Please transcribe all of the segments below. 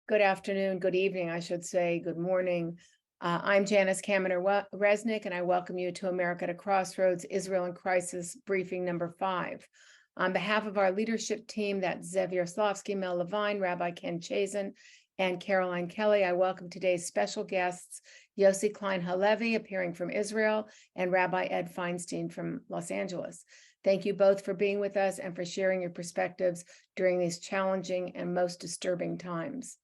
Good afternoon, good evening, I should say, good morning. I'm Janice Kaminer-Resnick, and I welcome you to America to Crossroads, Israel in Crisis Briefing number 5. On behalf of our leadership team, that's Zev Yaroslavsky, Mel Levine, Rabbi Ken Chazin, and Caroline Kelly, I welcome today's special guests, Yossi Klein Halevi, appearing from Israel, and Rabbi Ed Feinstein from Los Angeles. Thank you both for being with us and for sharing your perspectives during these challenging and most disturbing times.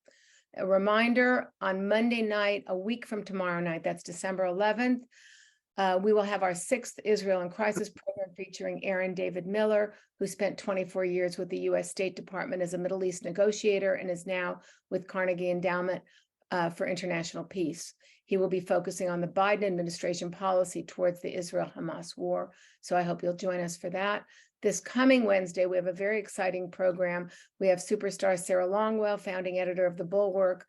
A reminder, on Monday night, a week from tomorrow night, that's December 11th, we will have our 6th Israel in Crisis program featuring Aaron David Miller, who spent 24 years with the U.S. State Department as a Middle East negotiator and is now with Carnegie Endowment for International Peace. He will be focusing on the Biden administration policy towards the Israel-Hamas war, so I hope you'll join us for that. This coming Wednesday, we have a very exciting program. We have superstar Sarah Longwell, founding editor of The Bulwark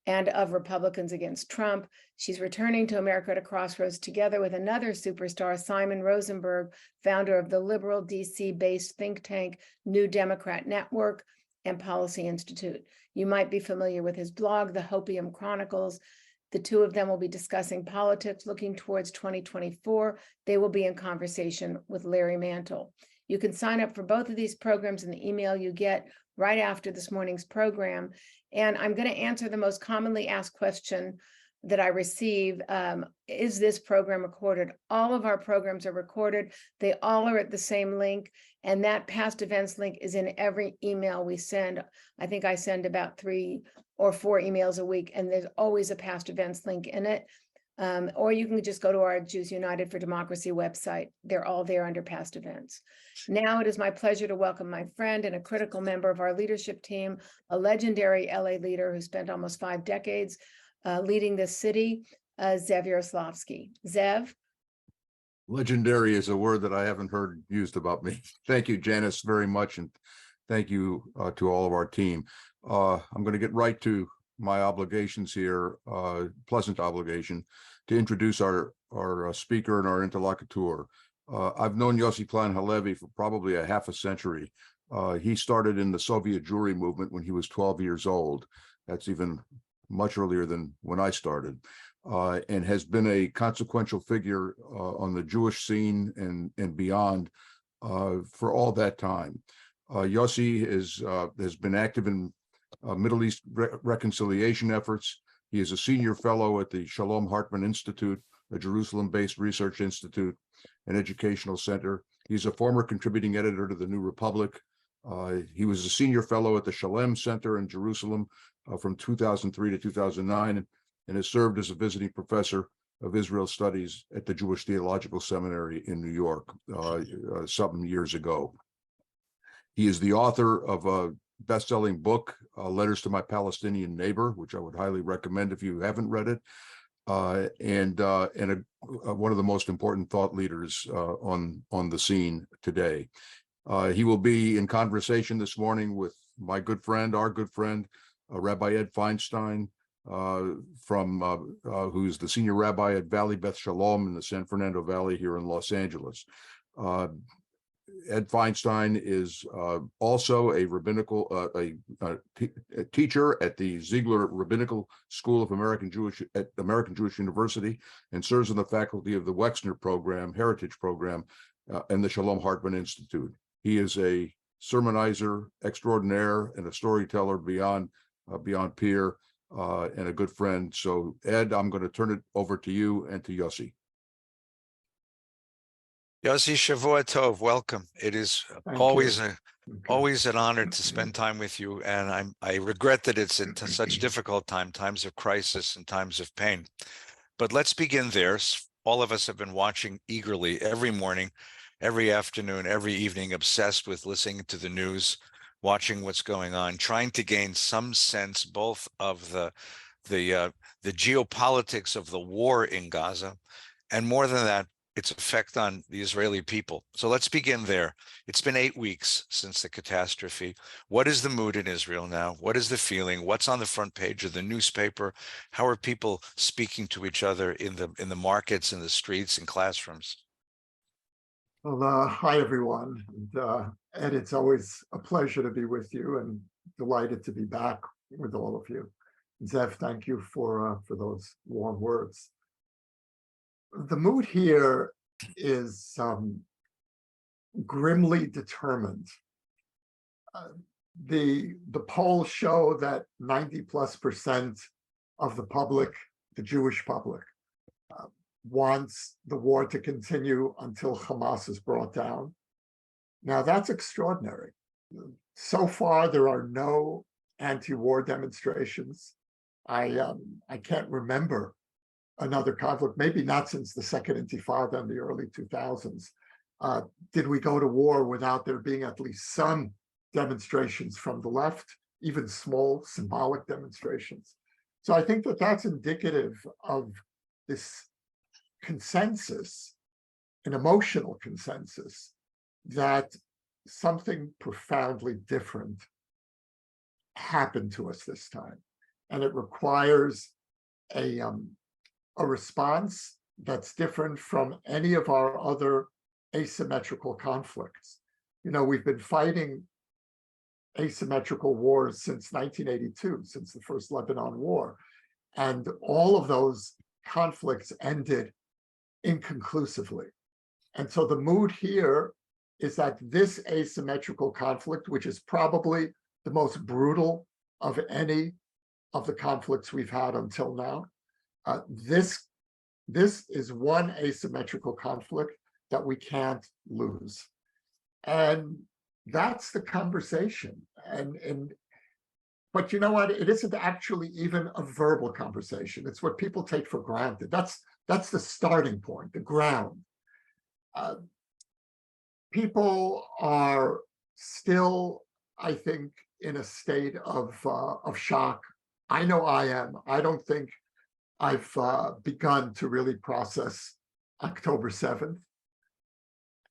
and of Republicans Against Trump. She's returning to America at a Crossroads together with another superstar, Simon Rosenberg, founder of the liberal DC-based think tank New Democrat Network and Policy Institute. You might be familiar with his blog, The Hopium Chronicles. The two of them will be discussing politics looking towards 2024. They will be in conversation with Larry Mantle. You can sign up for both of these programs in the email you get right after this morning's program. And I'm going to answer the most commonly asked question that I receive. Is this program recorded? All of our programs are recorded. They all are at the same link. And that past events link is in every email we send. I think I send about 3 or 4 emails a week, and there's always a past events link in it. Or you can just go to our Jews United for Democracy website. They're all there under past events. Now it is my pleasure to welcome my friend and a critical member of our leadership team, a legendary LA leader who spent almost 5 decades leading this city, Zev Yaroslavsky. Zev? Legendary is a word that I haven't heard used about me. Thank you, Janice, very much. And thank you to all of our team. I'm going to get right to my obligations here, pleasant obligation, to introduce our speaker and our interlocutor. I've known Yossi Klein Halevi for probably a half a century. He started in the Soviet Jewry movement when he was 12 years old. That's even much earlier than when I started, and has been a consequential figure on the Jewish scene and beyond for all that time. Yossi has been active in Middle East reconciliation efforts. He is a senior fellow at the Shalom Hartman Institute, a Jerusalem-based research institute and educational center. He's a former contributing editor to the New Republic. He was a senior fellow at the Shalem Center in Jerusalem from 2003 to 2009, and has served as a visiting professor of Israel Studies at the Jewish Theological Seminary in New York some years ago. He is the author of a best-selling book, Letters to My Palestinian Neighbor, which I would highly recommend if you haven't read it, and one of the most important thought leaders on the scene today. He will be in conversation this morning with my good friend, our good friend, Rabbi Ed Feinstein, who's the senior rabbi at Valley Beth Shalom in the San Fernando Valley here in Los Angeles. Ed Feinstein is also a rabbinical a teacher at the Ziegler Rabbinical School of American Jewish University, and serves on the faculty of the Wexner Program, Heritage Program, and the Shalom Hartman Institute. He is a sermonizer extraordinaire and a storyteller beyond peer, and a good friend. So, Ed, I'm going to turn it over to you and to Yossi. Yossi, Shavua Tov, welcome. It is always an honor to spend time with you, and I regret that it's in such difficult times of crisis and times of pain. But let's begin there. All of us have been watching eagerly every morning, every afternoon, every evening, obsessed with listening to the news, watching what's going on, trying to gain some sense both of the geopolitics of the war in Gaza, and more than that, its effect on the Israeli people. So let's begin there. It's been 8 weeks since the catastrophe. What is the mood in Israel now? What is the feeling? What's on the front page of the newspaper? How are people speaking to each other in the markets, in the streets, in classrooms? Well, hi, everyone. And, Ed, it's always a pleasure to be with you, and delighted to be back with all of you. Zev, thank you for those warm words. The mood here is grimly determined. The polls show that 90+% of the public, the Jewish public, wants the war to continue until Hamas is brought down. Now that's extraordinary. So far, there are no anti-war demonstrations. I can't remember another conflict, maybe not since the Second Intifada in the early 2000s. Did we go to war without there being at least some demonstrations from the left, even small symbolic demonstrations? So I think that that's indicative of this consensus, an emotional consensus, that something profoundly different happened to us this time. And it requires a response that's different from any of our other asymmetrical conflicts. You know, we've been fighting asymmetrical wars since 1982, since the first Lebanon War. And all of those conflicts ended inconclusively. And so the mood here is that this asymmetrical conflict, which is probably the most brutal of any of the conflicts we've had until now, this is one asymmetrical conflict that we can't lose. And that's the conversation. But you know what? It isn't actually even a verbal conversation. It's what people take for granted. That's the starting point, the ground. People are still, I think, in a state of shock. I know I am. I don't think I've begun to really process October 7th.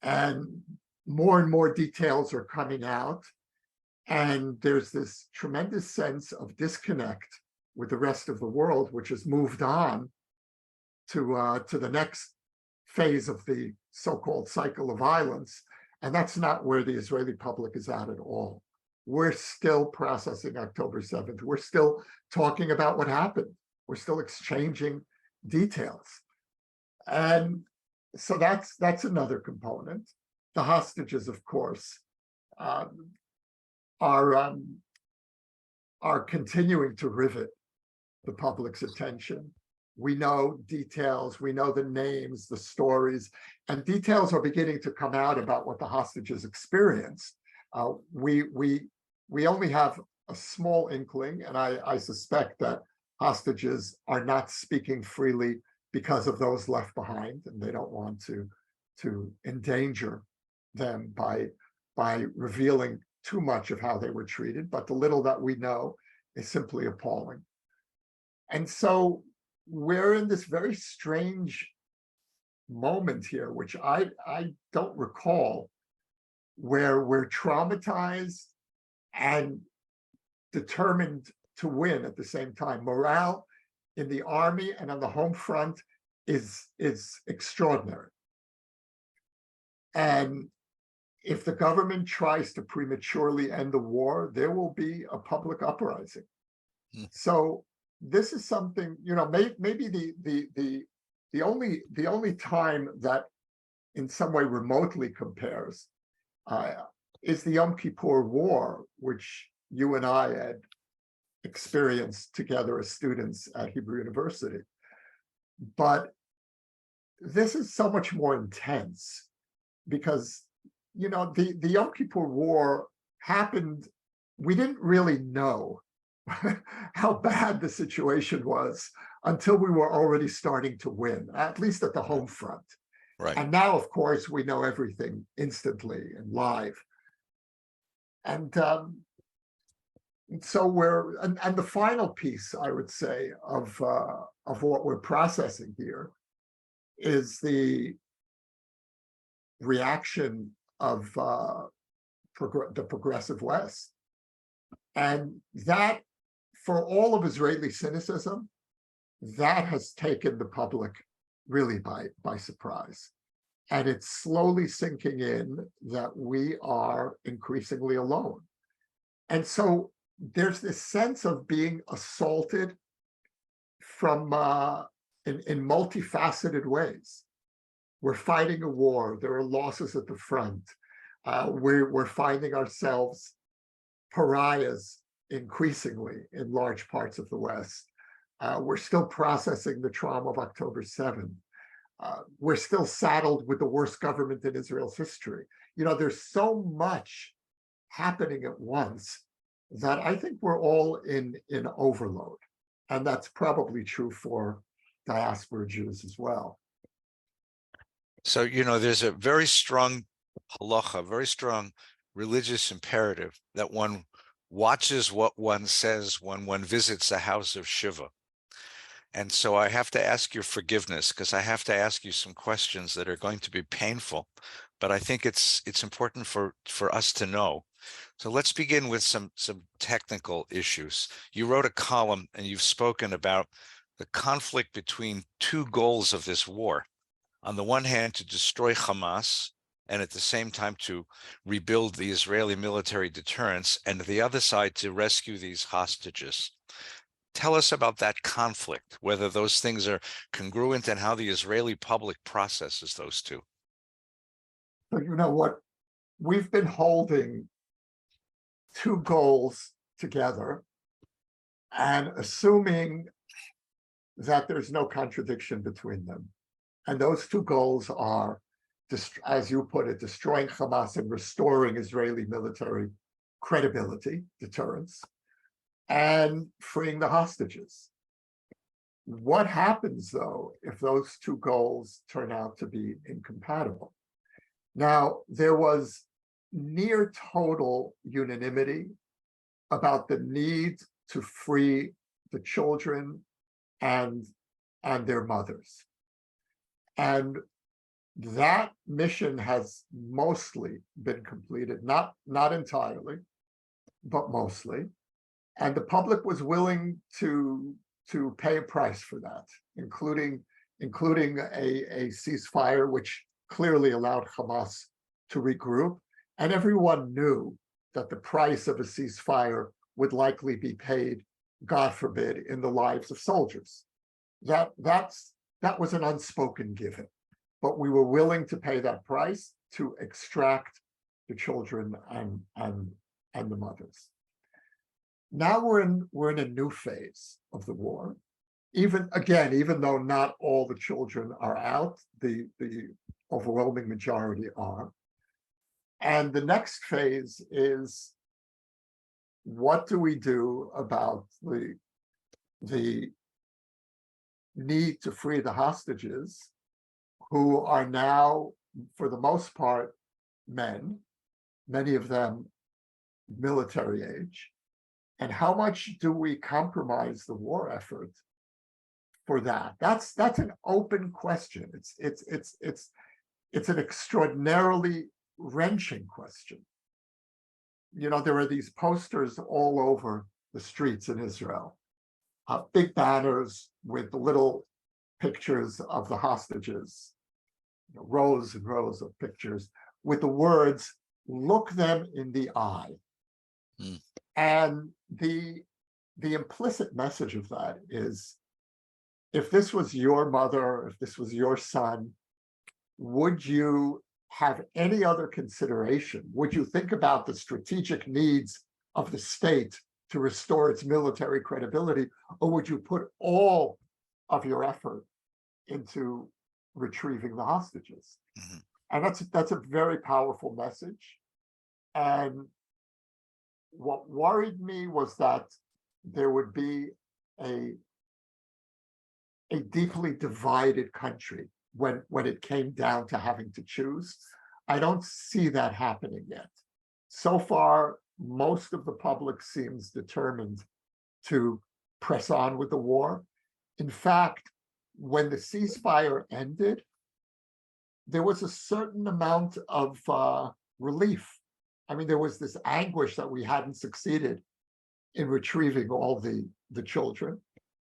And more details are coming out. And there's this tremendous sense of disconnect with the rest of the world, which has moved on to the next phase of the so-called cycle of violence. And that's not where the Israeli public is at all. We're still processing October 7th. We're still talking about what happened. We're still exchanging details. And so that's another component. The hostages, of course, are continuing to rivet the public's attention. We know details, we know the names, the stories, and details are beginning to come out about what the hostages experienced. We only have a small inkling, and I suspect that hostages are not speaking freely because of those left behind, and they don't want to endanger them by revealing too much of how they were treated. But the little that we know is simply appalling. And so we're in this very strange moment here, which I don't recall, where we're traumatized and determined to win at the same time. Morale in the army and on the home front is extraordinary. And if the government tries to prematurely end the war, there will be a public uprising. So this is something, you know, maybe the only time that in some way remotely compares is the Yom Kippur War, which you and I had experienced together as students at Hebrew University. But this is so much more intense because, you know, the Yom Kippur War happened, we didn't really know how bad the situation was until we were already starting to win, at least at the home front. Right. And now, of course, we know everything instantly and live. And so we're, and the final piece, I would say, of what we're processing here is the reaction of the progressive West. And that, for all of Israeli cynicism, that has taken the public really by surprise. And it's slowly sinking in that we are increasingly alone. And so there's this sense of being assaulted from in multifaceted ways. We're fighting a war. There are losses at the front. We're finding ourselves pariahs increasingly in large parts of the West. We're still processing the trauma of October 7th. We're still saddled with the worst government in Israel's history. There's so much happening at once that I think we're all in overload. And that's probably true for diaspora Jews as well. So, there's a very strong halacha, very strong religious imperative that one watches what one says when one visits the house of Shiva. And so I have to ask your forgiveness, because I have to ask you some questions that are going to be painful, but I think it's important for us to know. So let's begin with some technical issues. You wrote a column and you've spoken about the conflict between two goals of this war. On the one hand, to destroy Hamas, and at the same time to rebuild the Israeli military deterrence, and the other side to rescue these hostages. Tell us about that conflict, whether those things are congruent and how the Israeli public processes those two. So what? We've been holding two goals together and assuming that there's no contradiction between them. And those two goals are, as you put it, destroying Hamas and restoring Israeli military credibility, deterrence, and freeing the hostages. What happens, though, if those two goals turn out to be incompatible? Now, there was near total unanimity about the need to free the children and their mothers. And that mission has mostly been completed, not entirely, but mostly. And the public was willing to pay a price for that, including a ceasefire, which clearly allowed Hamas to regroup. And everyone knew that the price of a ceasefire would likely be paid, God forbid, in the lives of soldiers. That was an unspoken given, but we were willing to pay that price to extract the children and the mothers. Now we're in a new phase of the war. Even though not all the children are out, the overwhelming majority are. And the next phase is, what do we do about the need to free the hostages, who are now, for the most part, men, many of them military age, and how much do we compromise the war effort for that? That's an open question. It's an extraordinarily wrenching question. There are these posters all over the streets in Israel, big banners with little pictures of the hostages, rows and rows of pictures with the words, "Look them in the eye." Mm. And the implicit message of that is, if this was your mother, if this was your son, would you have any other consideration? Would you think about the strategic needs of the state to restore its military credibility, or would you put all of your effort into retrieving the hostages? Mm-hmm. And that's a very powerful message. And what worried me was that there would be a deeply divided country when it came down to having to choose. I don't see that happening yet. So far, most of the public seems determined to press on with the war. In fact, when the ceasefire ended, there was a certain amount of relief. I mean, there was this anguish that we hadn't succeeded in retrieving all the children.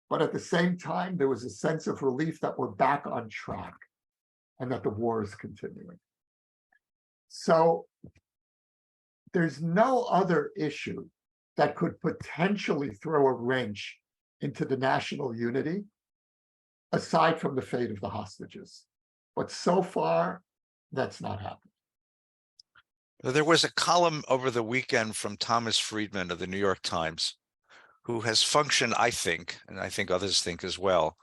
But at the same time, there was a sense of relief that we're back on track and that the war is continuing. So there's no other issue that could potentially throw a wrench into the national unity, aside from the fate of the hostages. But so far, that's not happened. There was a column over the weekend from Thomas Friedman of the New York Times, who has functioned, I think, and I think others think as well,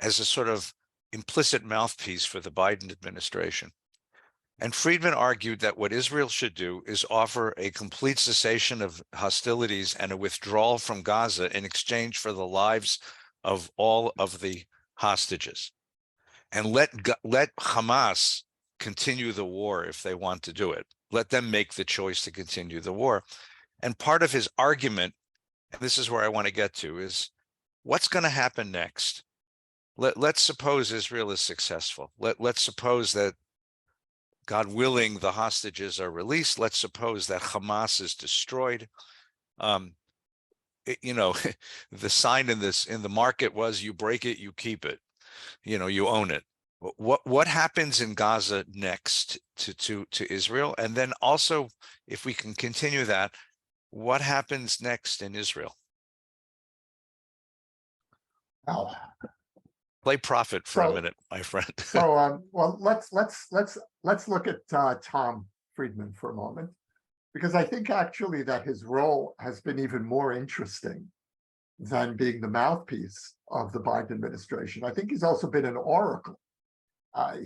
as a sort of implicit mouthpiece for the Biden administration. And Friedman argued that what Israel should do is offer a complete cessation of hostilities and a withdrawal from Gaza in exchange for the lives of all of the hostages, and let Hamas continue the war if they want to do it. Let them make the choice to continue the war. And part of his argument, and this is where I want to get to, is what's going to happen next? Let's suppose Israel is successful. Let's suppose that, God willing, the hostages are released. Let's suppose that Hamas is destroyed. You know, the sign in the market was, you break it, you keep it. You know, you own it. What happens in Gaza next to Israel? And then also, if we can continue that, what happens next in Israel? Well, Play prophet for a So- minute, my friend. So, well, let's look at Tom Friedman for a moment, because I think actually that his role has been even more interesting than being the mouthpiece of the Biden administration. I think he's also been an oracle.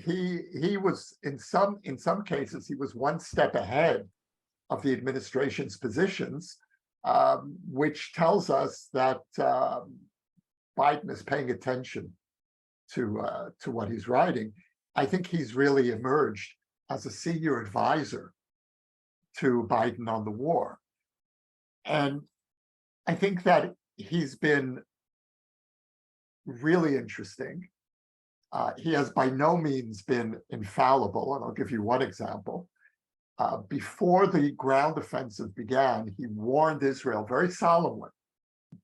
He was in some cases he was one step ahead of the administration's positions, which tells us that Biden is paying attention to what he's writing. I think he's really emerged as a senior advisor to Biden on the war. And I think that he's been really interesting. He has by no means been infallible, and I'll give you one example. Before the ground offensive began, he warned Israel very solemnly,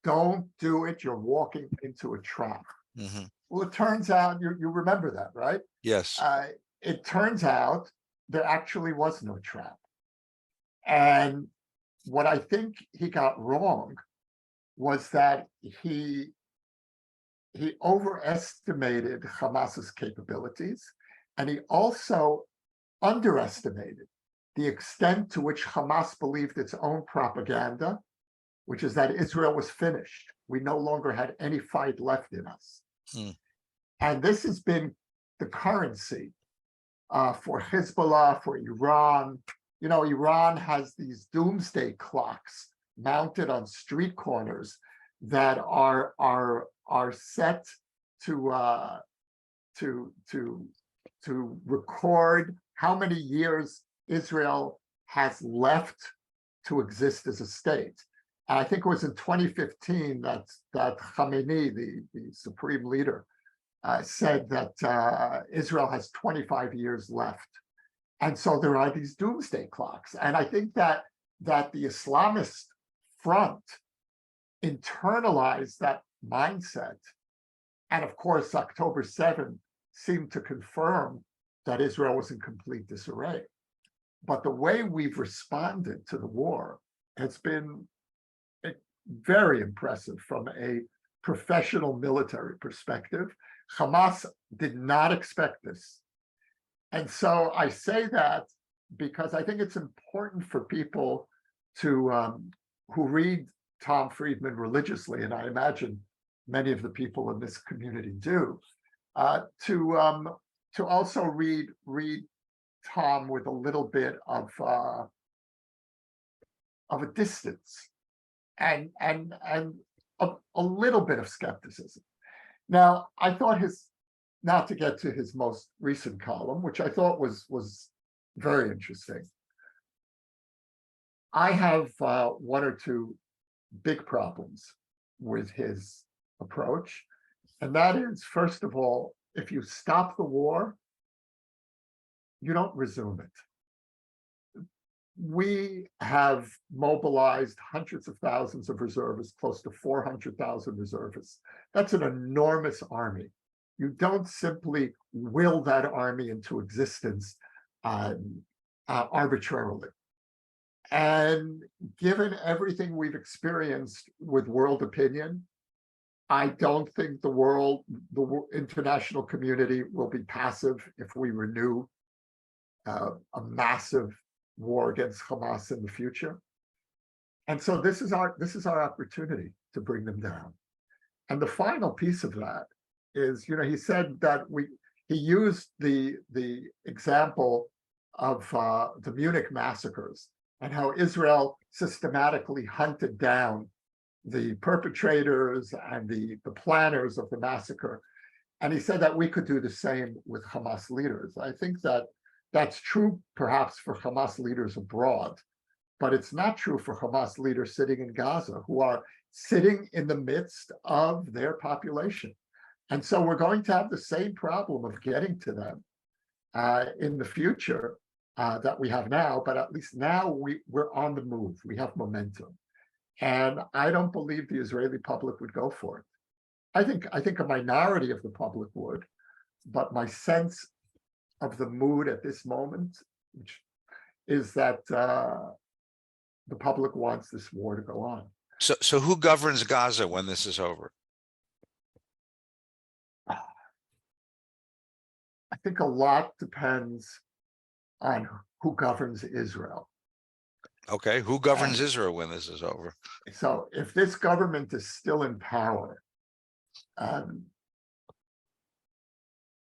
don't do it, you're walking into a trap. Mm-hmm. Well, it turns out, you remember that, right? Yes. It turns out there actually was no trap. And what I think he got wrong was that he overestimated Hamas's capabilities, and he also underestimated the extent to which Hamas believed its own propaganda, which is that Israel was finished. We no longer had any fight left in us. And this has been the currency for Hezbollah, for Iran. You know, Iran has these doomsday clocks mounted on street corners that are set to record how many years Israel has left to exist as a state. And I think it was in 2015 that Khamenei, the supreme leader, said that Israel has 25 years left. And so there are these doomsday clocks. And I think that the Islamist front internalized that mindset. And of course, October 7 seemed to confirm that Israel was in complete disarray. But the way we've responded to the war has been very impressive from a professional military perspective. Hamas did not expect this. And so I say that because I think it's important for people to who read Tom Friedman religiously, and I imagine many of the people in this community do, to also read Tom with a little bit of a distance and a little bit of skepticism. Now, I thought not to get to his most recent column, which I thought was very interesting. I have one or two big problems with his approach. And that is, first of all, if you stop the war, you don't resume it. We have mobilized hundreds of thousands of reservists, close to 400,000 reservists. That's an enormous army. You don't simply will that army into existence arbitrarily. And given everything we've experienced with world opinion, I don't think the international community will be passive if we renew a massive war against Hamas in the future. And so this is our opportunity to bring them down. And the final piece of that is, he said that he used the example of the Munich massacres and how Israel systematically hunted down the perpetrators and the planners of the massacre. And he said that we could do the same with Hamas leaders. I think that that's true perhaps for Hamas leaders abroad, but it's not true for Hamas leaders sitting in Gaza, who are sitting in the midst of their population. And so we're going to have the same problem of getting to them in the future that we have now, but at least now we're on the move. We have momentum. And I don't believe the Israeli public would go for it. I think a minority of the public would, but my sense of the mood at this moment, which is that the public wants this war to go on. So who governs Gaza when this is over? I think a lot depends on who governs Israel. Okay, who governs Israel when this is over? So if this government is still in power,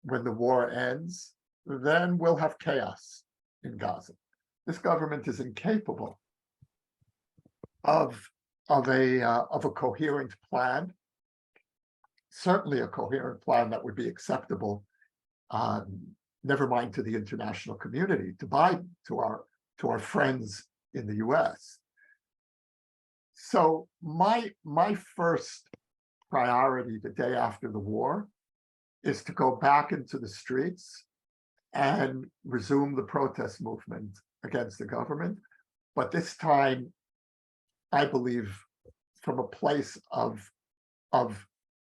when the war ends, then we'll have chaos in Gaza. This government is incapable of a coherent plan, certainly a coherent plan that would be acceptable, never mind to the international community, to Biden, to our friends in the US. So my first priority the day after the war is to go back into the streets and resume the protest movement against the government. But this time, I believe, from a place of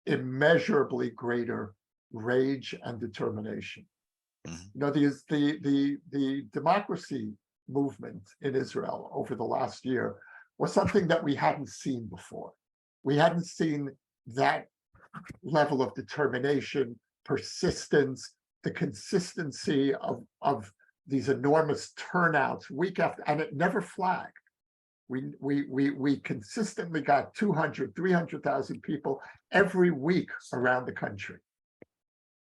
immeasurably greater rage and determination. The democracy movement in Israel over the last year was something that we hadn't seen before. We hadn't seen that level of determination, persistence, the consistency of these enormous turnouts week after, and it never flagged. We consistently got 200, 300,000 people every week around the country.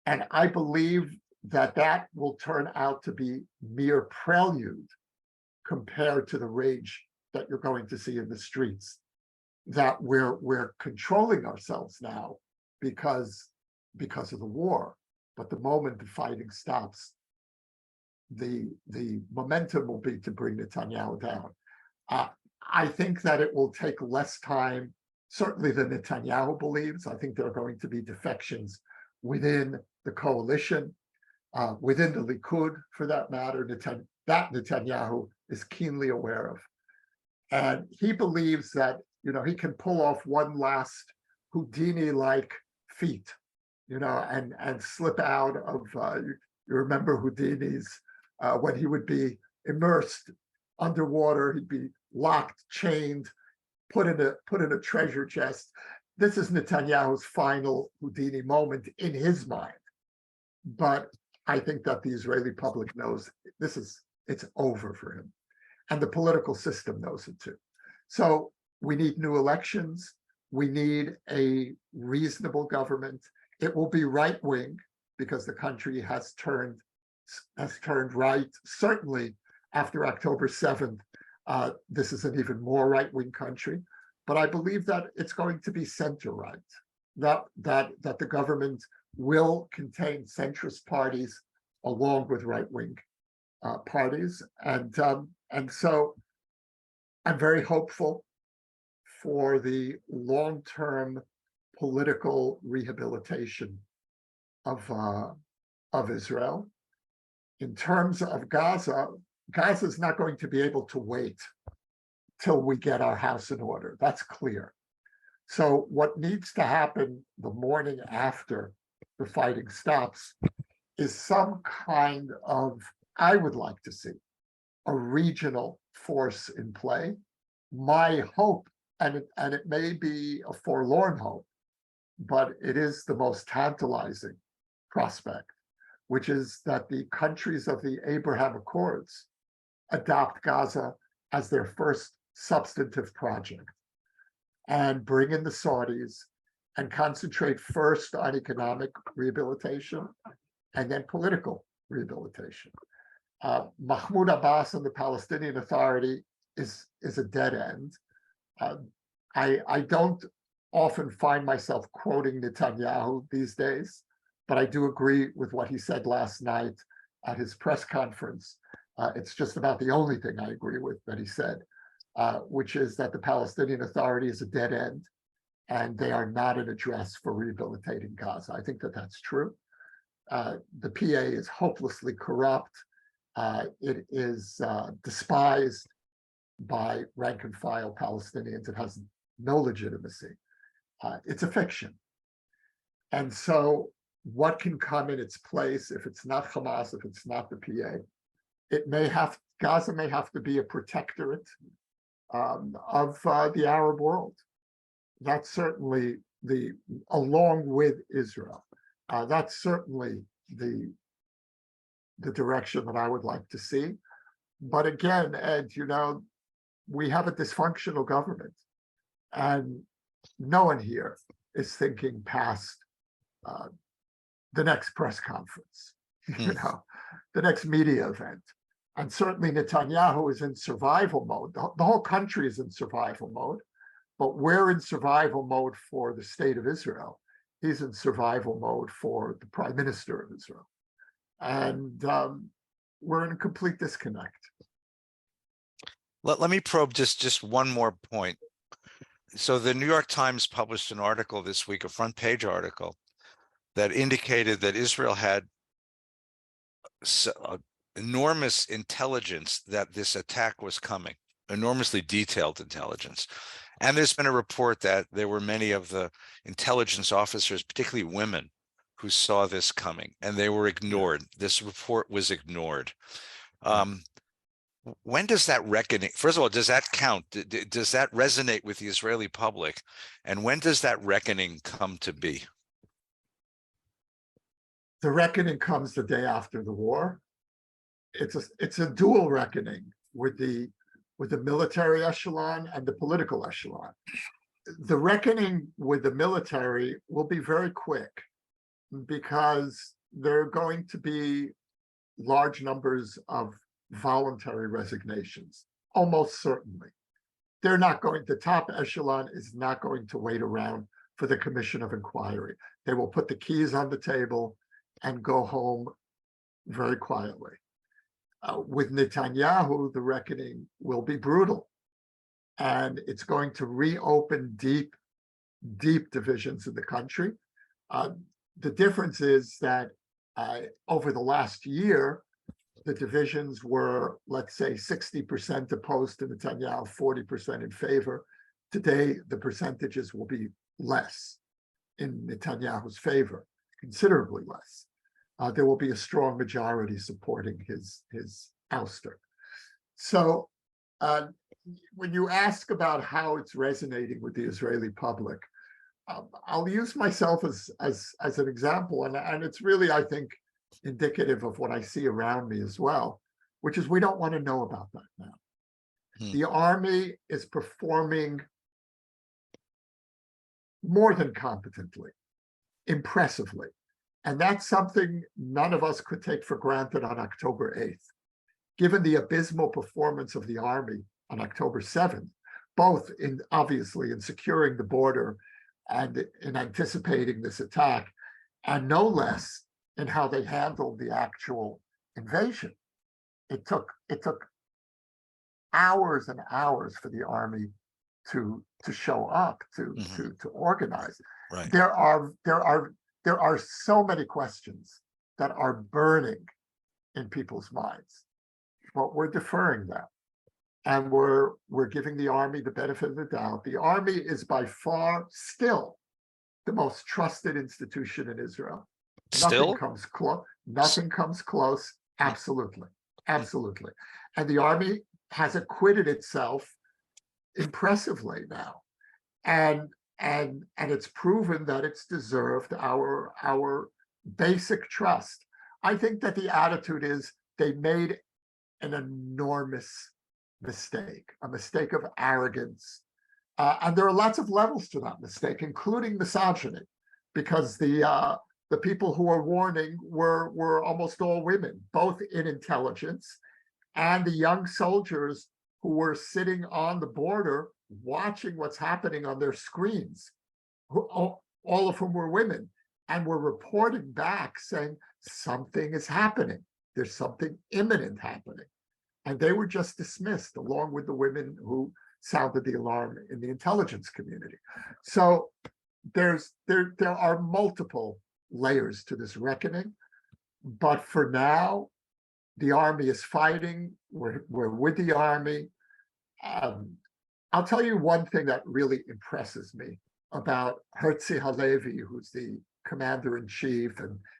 And I believe that will turn out to be mere prelude compared to the rage that you're going to see in the streets, that we're controlling ourselves now because of the war. But the moment the fighting stops, the momentum will be to bring Netanyahu down. I think that it will take less time, certainly than Netanyahu believes. I think there are going to be defections within the coalition, within the Likud, for that matter, that Netanyahu is keenly aware of. And he believes that, he can pull off one last Houdini-like feat, and slip out of, you remember Houdini's, when he would be immersed underwater, he'd be locked, chained, put in a treasure chest. This is Netanyahu's final Houdini moment in his mind. But I think that the Israeli public knows it's over for him. And the political system knows it too. So we need new elections. We need a reasonable government. It will be right-wing because the country has turned right. Certainly after October 7th, this is an even more right-wing country. But I believe that it's going to be center-right, that the government will contain centrist parties along with right-wing parties. And so I'm very hopeful for the long-term political rehabilitation of Israel. In terms of Gaza, Gaza is not going to be able to wait till we get our house in order. That's clear. So what needs to happen the morning after the fighting stops is some kind of, I would like to see a regional force in play. My hope, and it may be a forlorn hope, but it is the most tantalizing prospect, which is that the countries of the Abraham Accords adopt Gaza as their first substantive project and bring in the Saudis and concentrate first on economic rehabilitation and then political rehabilitation. Mahmoud Abbas and the Palestinian Authority is a dead end. I don't often find myself quoting Netanyahu these days, but I do agree with what he said last night at his press conference. It's just about the only thing I agree with that he said, which is that the Palestinian Authority is a dead end and they are not an address for rehabilitating Gaza. I think that that's true. The PA is hopelessly corrupt. It is despised by rank and file Palestinians. It has no legitimacy. It's a fiction. And so what can come in its place if it's not Hamas, if it's not the PA? Gaza may have to be a protectorate of the Arab world. That's certainly along with Israel. That's certainly the direction that I would like to see. But again, Ed, we have a dysfunctional government, and no one here is thinking past the next press conference, the next media event. And certainly Netanyahu is in survival mode. The whole country is in survival mode, but we're in survival mode for the state of Israel. He's in survival mode for the prime minister of Israel. And we're in a complete disconnect. Let me probe just one more point. So the New York Times published an article this week, a front page article, that indicated that Israel had enormous intelligence that this attack was coming, enormously detailed intelligence. And there's been a report that there were many of the intelligence officers, particularly women, who saw this coming, and they were ignored. This report was ignored. When does that reckoning, first of all, does that count? Does that resonate with the Israeli public? And when does that reckoning come to be? The reckoning comes the day after the war. It's a dual reckoning with the military echelon and the political echelon. The reckoning with the military will be very quick because there are going to be large numbers of voluntary resignations, almost certainly. The top echelon is not going to wait around for the commission of inquiry. They will put the keys on the table and go home very quietly. With Netanyahu, the reckoning will be brutal, and it's going to reopen deep divisions in the country. The difference is that over the last year, the divisions were, let's say, 60% opposed to Netanyahu, 40% in favor. Today, the percentages will be less in Netanyahu's favor, considerably less. There will be a strong majority supporting his ouster. So when you ask about how it's resonating with the Israeli public, I'll use myself as an example, and it's really, I think, indicative of what I see around me as well, which is we don't want to know about that now. The army is performing more than competently, impressively. And that's something none of us could take for granted on October 8th. Given the abysmal performance of the army on October 7th, both obviously in securing the border and in anticipating this attack, and no less in how they handled the actual invasion. It took hours and hours for the army to show up, to organize. Right. There are so many questions that are burning in people's minds, but we're deferring that. And we're giving the army the benefit of the doubt. The army is by far still the most trusted institution in Israel. Still? Nothing comes close. Absolutely. Absolutely. And the army has acquitted itself impressively now. And it's proven that it's deserved our basic trust. I think that the attitude is they made an enormous mistake, a mistake of arrogance. And there are lots of levels to that mistake, including misogyny, because the people who were warning were almost all women, both in intelligence, and the young soldiers who were sitting on the border watching what's happening on their screens, all of whom were women, and were reporting back saying something is happening. There's something imminent happening. And they were just dismissed along with the women who sounded the alarm in the intelligence community. So there are multiple layers to this reckoning, but for now, the army is fighting. We're with the army. I'll tell you one thing that really impresses me about Yossi Halevi, who's the commander-in-chief,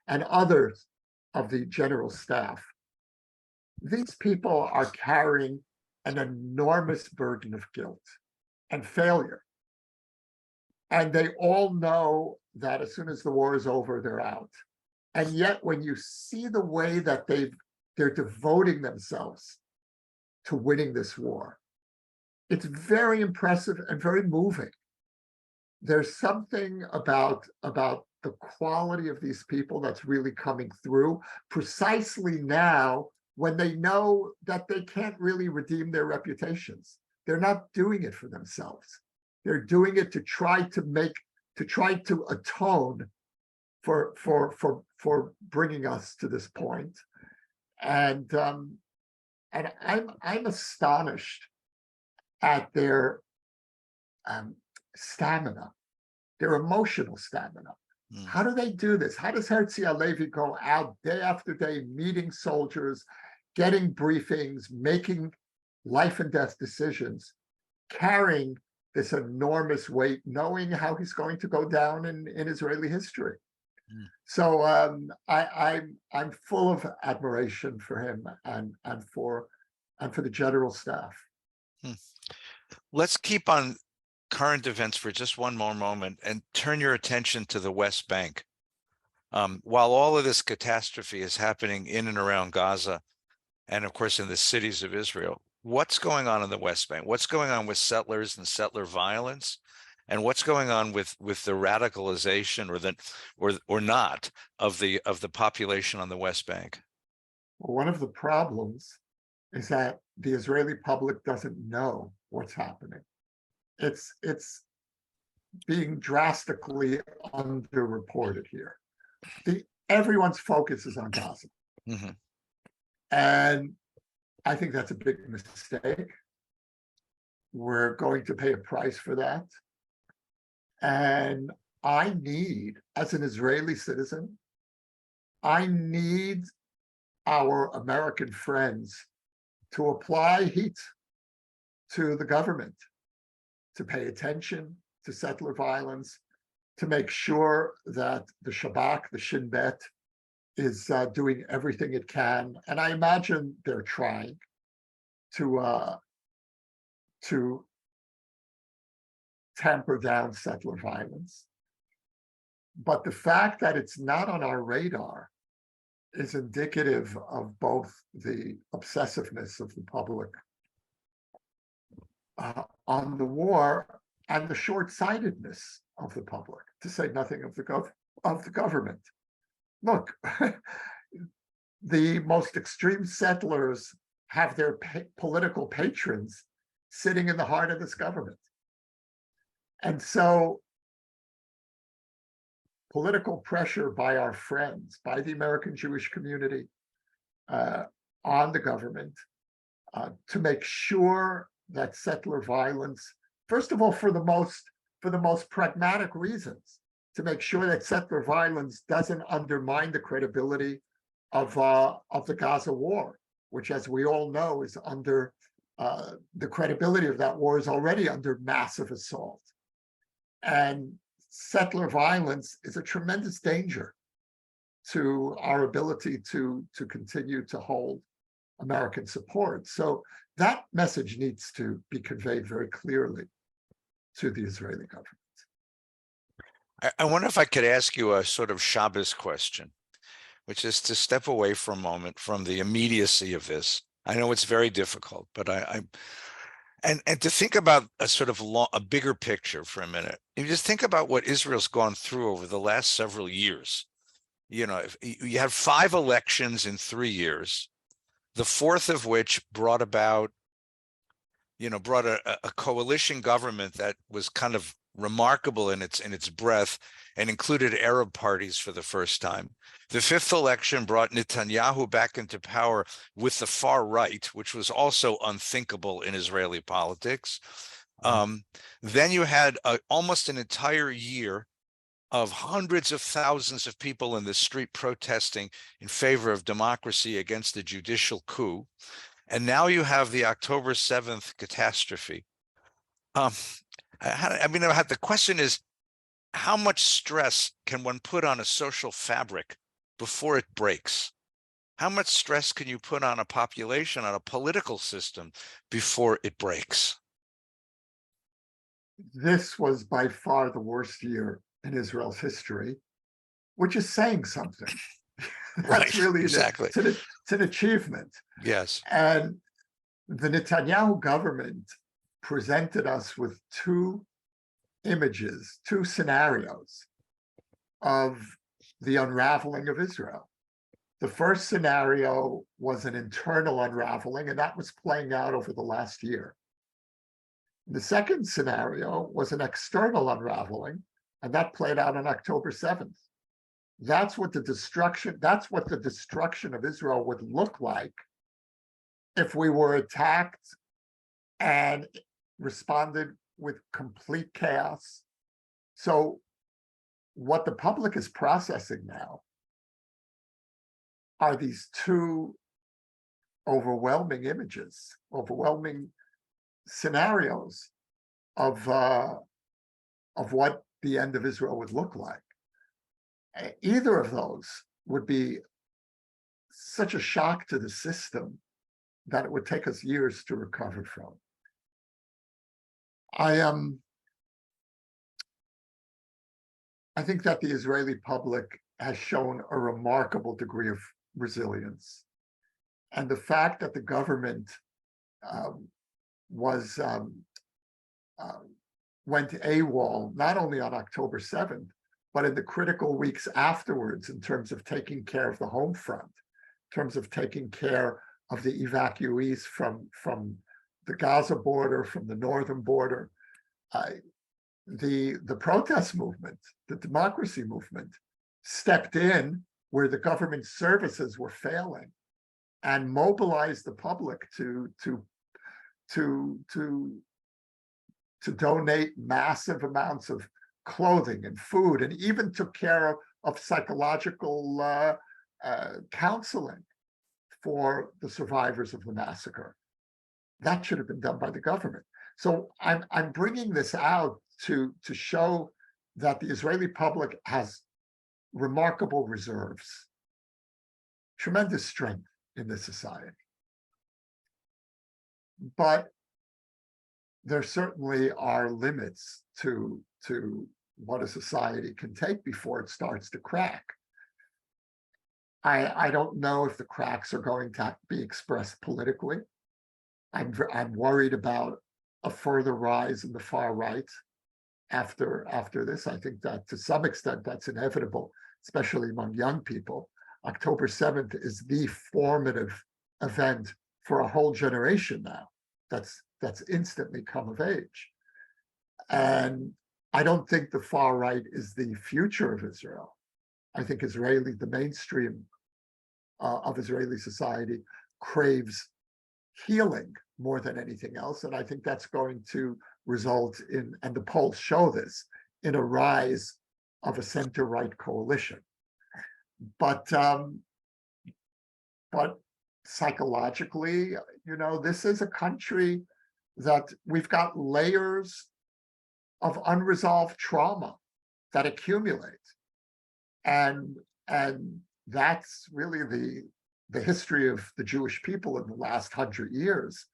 and others of the general staff. These people are carrying an enormous burden of guilt and failure. And they all know that as soon as the war is over, they're out. And yet, when you see the way that they're devoting themselves to winning this war, it's very impressive and very moving. There's something about the quality of these people that's really coming through precisely now when they know that they can't really redeem their reputations. They're not doing it for themselves. They're doing it to try to atone for bringing us to this point. And I'm astonished at their stamina, their emotional stamina. How do they do this? How does Yossi Halevi go out day after day, meeting soldiers, getting briefings, making life and death decisions, carrying this enormous weight, knowing how he's going to go down in Israeli history? So I'm full of admiration for him and for the general staff. Let's keep on current events for just one more moment and turn your attention to the West Bank. While all of this catastrophe is happening in and around Gaza, and of course in the cities of Israel, what's going on in the West Bank? What's going on with settlers and settler violence? And what's going on with the radicalization or not of the population on the West Bank? Well, one of the problems is that the Israeli public doesn't know what's happening. It's being drastically underreported here. Everyone's focus is on Gaza. Mm-hmm. And I think that's a big mistake. We're going to pay a price for that. And I need, as an Israeli citizen, I need our American friends to apply heat to the government, to pay attention to settler violence, to make sure that the Shabak, the Shin Bet, is doing everything it can. And I imagine they're trying to tamper down settler violence. But the fact that it's not on our radar is indicative of both the obsessiveness of the public on the war and the short-sightedness of the public, to say nothing of the government. Look, the most extreme settlers have their political patrons sitting in the heart of this government. And so political pressure by our friends, by the American Jewish community, on the government to make sure that settler violence, first of all, for the most pragmatic reasons, to make sure that settler violence doesn't undermine the credibility of the Gaza war, which, as we all know, is under the credibility of that war is already under massive assault. And settler violence is a tremendous danger to our ability to continue to hold American support. So that message needs to be conveyed very clearly to the Israeli government. I wonder if I could ask you a sort of Shabbos question, which is to step away for a moment from the immediacy of this. I know it's very difficult, but and to think about a sort of a bigger picture for a minute. You just think about what Israel's gone through over the last several years. You know, you had 5 elections in 3 years, the fourth of which brought about, brought a coalition government that was kind of remarkable in its breadth and included Arab parties for the first time. The fifth election brought Netanyahu back into power with the far right, which was also unthinkable in Israeli politics. Then you had almost an entire year of hundreds of thousands of people in the street protesting in favor of democracy against the judicial coup. And now you have the October 7th catastrophe. The question is, how much stress can one put on a social fabric before it breaks? How much stress can you put on a population, on a political system before it breaks? This was by far the worst year in Israel's history, which is saying something. That's Right, really exactly. It's an achievement. Yes. And the Netanyahu government presented us with 2 images, 2 scenarios of the unraveling of Israel. The first scenario was an internal unraveling, and that was playing out over the last year. The second scenario was an external unraveling, and that played out on October 7th. That's what the destruction of Israel would look like if we were attacked and responded with complete chaos. So what the public is processing now are these 2 overwhelming images, overwhelming scenarios of what the end of Israel would look like. Either of those would be such a shock to the system that it would take us years to recover from. I think that the Israeli public has shown a remarkable degree of resilience. And the fact that the government went AWOL, not only on October 7th, but in the critical weeks afterwards, in terms of taking care of the home front, in terms of taking care of the evacuees from the Gaza border, from the northern border. The protest movement, the democracy movement, stepped in where the government services were failing and mobilized the public to donate massive amounts of clothing and food, and even took care of psychological counseling for the survivors of the massacre. That should have been done by the government. So I'm bringing this out to show that the Israeli public has remarkable reserves, tremendous strength in this society. But there certainly are limits to what a society can take before it starts to crack. I don't know if the cracks are going to be expressed politically. I'm worried about a further rise in the far right after this. I think that to some extent that's inevitable, especially among young people. October 7th is the formative event for a whole generation now that's instantly come of age. And I don't think the far right is the future of Israel. I think the mainstream of Israeli society craves healing more than anything else. And I think that's going to result in, and the polls show this, in a rise of a center-right coalition. But psychologically, this is a country that we've got layers of unresolved trauma that accumulate. And that's really the history of the Jewish people in the last 100 years.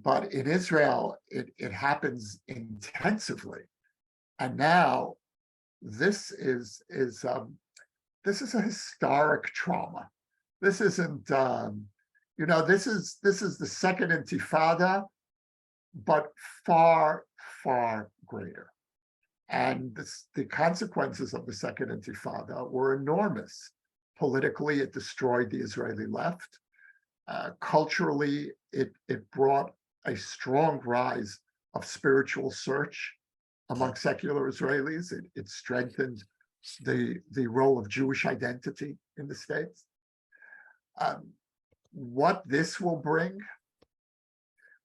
But in Israel, it happens intensively. And now this is a historic trauma. This isn't, this is the second Intifada, but far, far greater. And the consequences of the second Intifada were enormous. Politically, it destroyed the Israeli left. Culturally, it brought a strong rise of spiritual search among secular Israelis. It strengthened the role of Jewish identity in the states. What this will bring,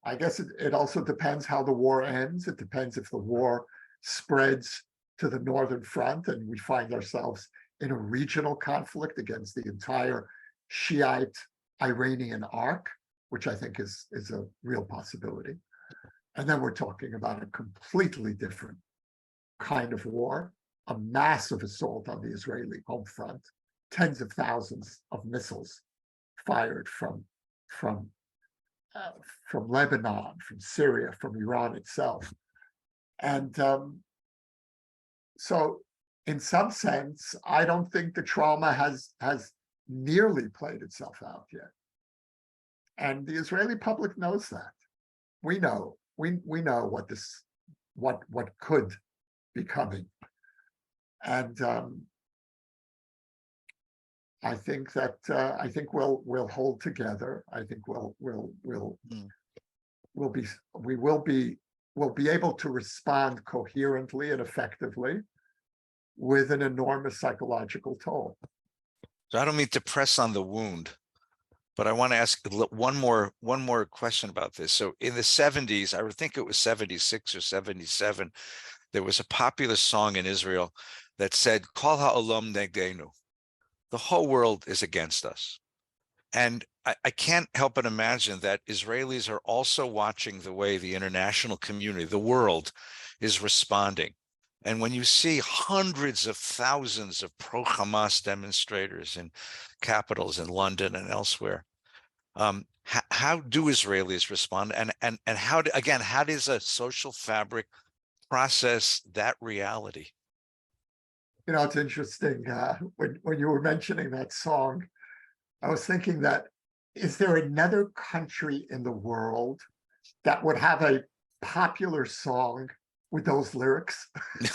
I guess it also depends how the war ends. It depends if the war spreads to the northern front and we find ourselves in a regional conflict against the entire Shiite Iranian arc, which I think is a real possibility. And then we're talking about a completely different kind of war, a massive assault on the Israeli home front, tens of thousands of missiles fired from Lebanon, from Syria, from Iran itself. And so in some sense, I don't think the trauma has nearly played itself out yet. And the Israeli public knows that. We know what could be coming. And I think we'll hold together. I think we'll be able to respond coherently and effectively with an enormous psychological toll. So I don't mean to press on the wound, but I want to ask one more question about this. So in the 70s, I would think it was 76 or 77, there was a popular song in Israel that said, Kol ha'olam negdenu. The whole world is against us. And I can't help but imagine that Israelis are also watching the way the international community, the world, is responding. And when you see hundreds of thousands of pro-Hamas demonstrators in capitals in London and elsewhere, how do Israelis respond? And how does a social fabric process that reality? It's interesting. When you were mentioning that song, I was thinking that, is there another country in the world that would have a popular song with those lyrics? And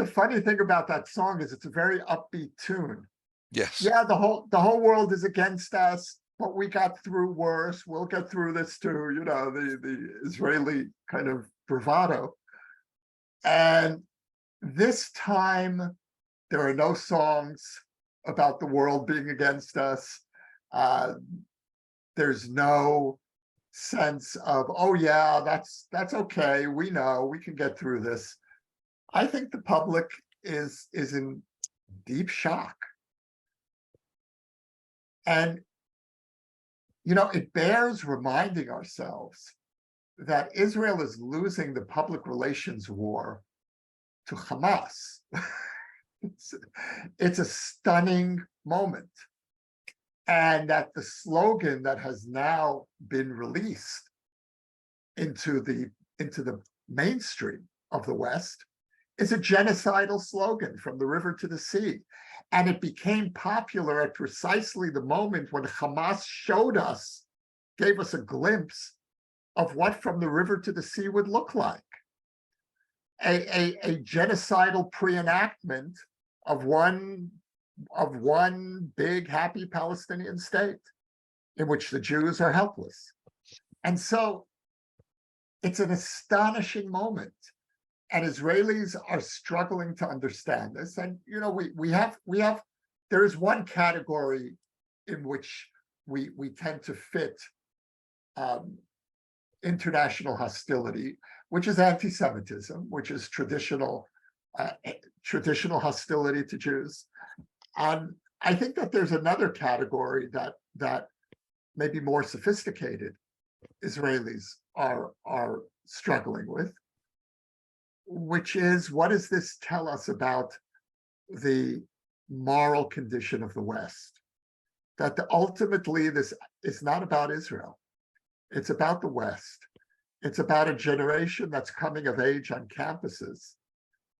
the funny thing about that song is it's a very upbeat tune. Yes. Yeah, the whole world is against us, but we got through worse. We'll get through this too, the Israeli kind of bravado. And this time, there are no songs about the world being against us. There's no sense of, oh yeah, that's okay. We know we can get through this. I think the public is in deep shock. And, it bears reminding ourselves that Israel is losing the public relations war to Hamas. It's a stunning moment. And that the slogan that has now been released into the mainstream of the West is a genocidal slogan, from the river to the sea. And it became popular at precisely the moment when Hamas gave us a glimpse of what from the river to the sea would look like. A genocidal pre-enactment of one big happy Palestinian state in which the Jews are helpless. And so it's an astonishing moment. And Israelis are struggling to understand this. And there is one category in which we tend to fit international hostility, which is anti-Semitism, which is traditional hostility to Jews. And I think that there's another category that maybe more sophisticated Israelis are struggling with, which is, what does this tell us about the moral condition of the West? that ultimately this is not about Israel. It's about the West. It's about a generation that's coming of age on campuses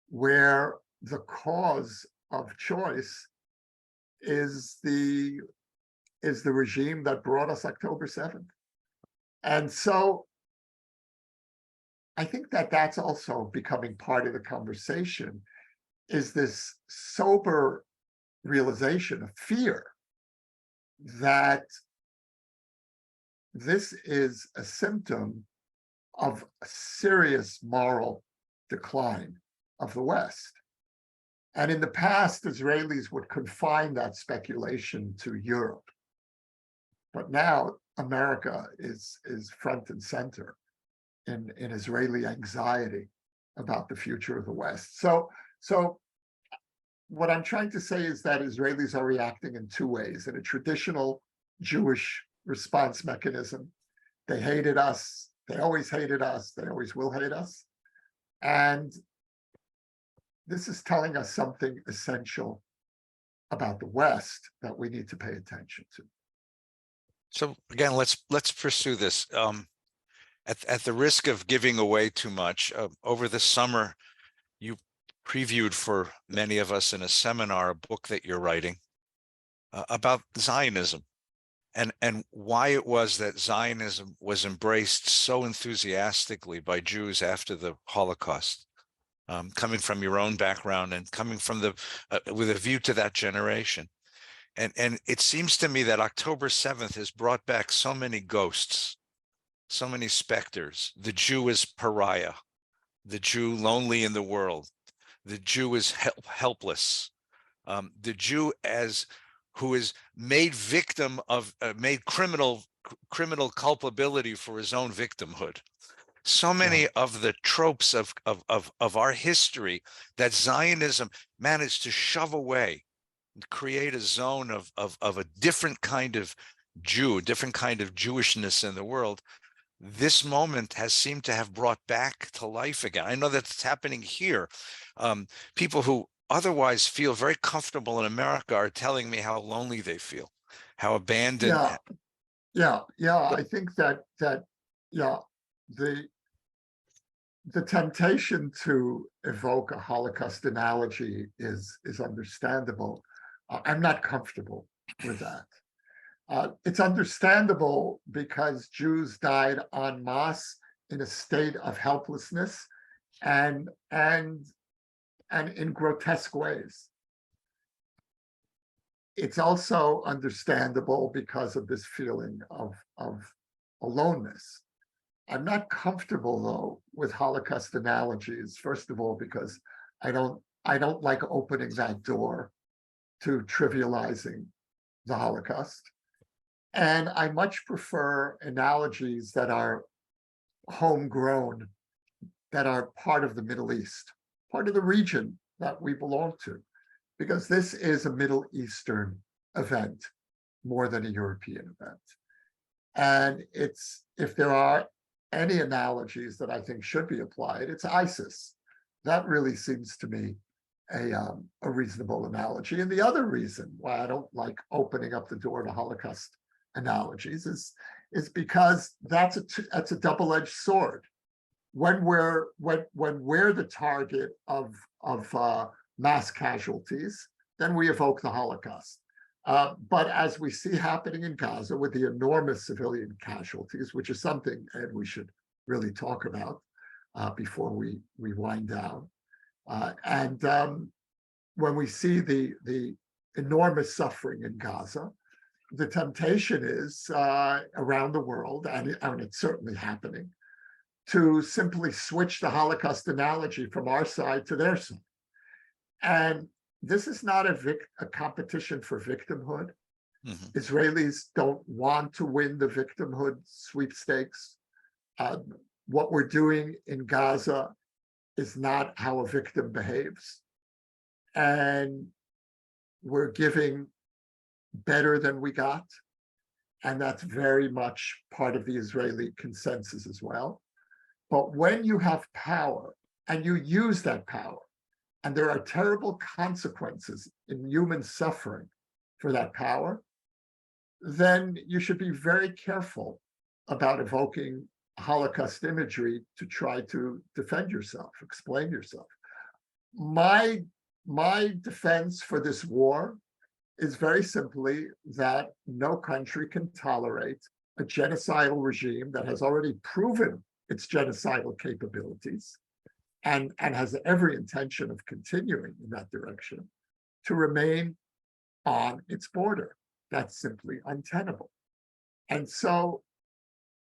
where the cause of choice is the regime that brought us October 7th. And so I think that that's also becoming part of the conversation, is this sober realization of fear that this is a symptom of a serious moral decline of the West. And in the past, Israelis would confine that speculation to Europe. But now America is front and center in Israeli anxiety about the future of the West. So what I'm trying to say is that Israelis are reacting in two ways. In a traditional Jewish response mechanism, they hated us, they always hated us, they always will hate us. And this is telling us something essential about the West that we need to pay attention to. So again, let's pursue this. At the risk of giving away too much, over the summer, you previewed for many of us in a seminar a book that you're writing about Zionism and why it was that Zionism was embraced so enthusiastically by Jews after the Holocaust, coming from your own background and coming from with a view to that generation. And it seems to me that October 7th has brought back so many ghosts, so many specters. The Jew is pariah, the Jew lonely in the world, the Jew is helpless, the Jew who is made victim of, made criminal culpability for his own victimhood. So many of the tropes of our history that Zionism managed to shove away, create a zone of a different kind of Jew, a different kind of Jewishness in the world. This moment has seemed to have brought back to life again. I know that's happening here. People who otherwise feel very comfortable in America are telling me how lonely they feel, how abandoned. Yeah. I think that the temptation to evoke a Holocaust analogy is understandable. I'm not comfortable with that. It's understandable because Jews died en masse in a state of helplessness and in grotesque ways. It's also understandable because of this feeling of aloneness. I'm not comfortable though with Holocaust analogies. First of all, because I don't like opening that door to trivializing the Holocaust. And I much prefer analogies that are homegrown, that are part of the Middle East, part of the region that we belong to, because this is a Middle Eastern event more than a European event. And if there are any analogies that I think should be applied, it's ISIS. That really seems to me a reasonable analogy. And the other reason why I don't like opening up the door to Holocaust analogies is because that's a double-edged sword. When we're the target of mass casualties, then we evoke the Holocaust. But as we see happening in Gaza with the enormous civilian casualties, which is something, Ed, we should really talk about before we wind down. And when we see the enormous suffering in Gaza, the temptation is around the world, and it's certainly happening, to simply switch the Holocaust analogy from our side to their side. And this is not a competition for victimhood. Mm-hmm. Israelis don't want to win the victimhood sweepstakes. What we're doing in Gaza is not how a victim behaves. And we're giving better than we got. And that's very much part of the Israeli consensus as well. But when you have power and you use that power, and there are terrible consequences in human suffering for that power, then you should be very careful about evoking Holocaust imagery to try to defend yourself, explain yourself. My defense for this war is very simply that no country can tolerate a genocidal regime that has already proven its genocidal capabilities and has every intention of continuing in that direction to remain on its border. That's simply untenable. And so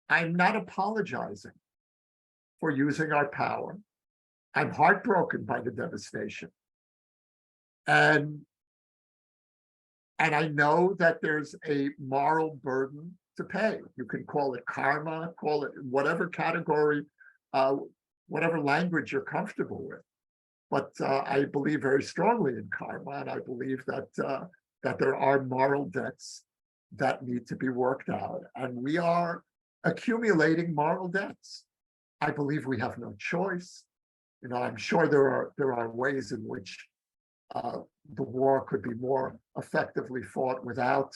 I'm not apologizing for using our power. I'm heartbroken by the devastation. And I know that there's a moral burden to pay. You can call it karma, call it whatever category, whatever language you're comfortable with. But I believe very strongly in karma, and I believe that that there are moral debts that need to be worked out, and we are accumulating moral debts. I believe we have no choice. You know, I'm sure there are ways in which the war could be more effectively fought without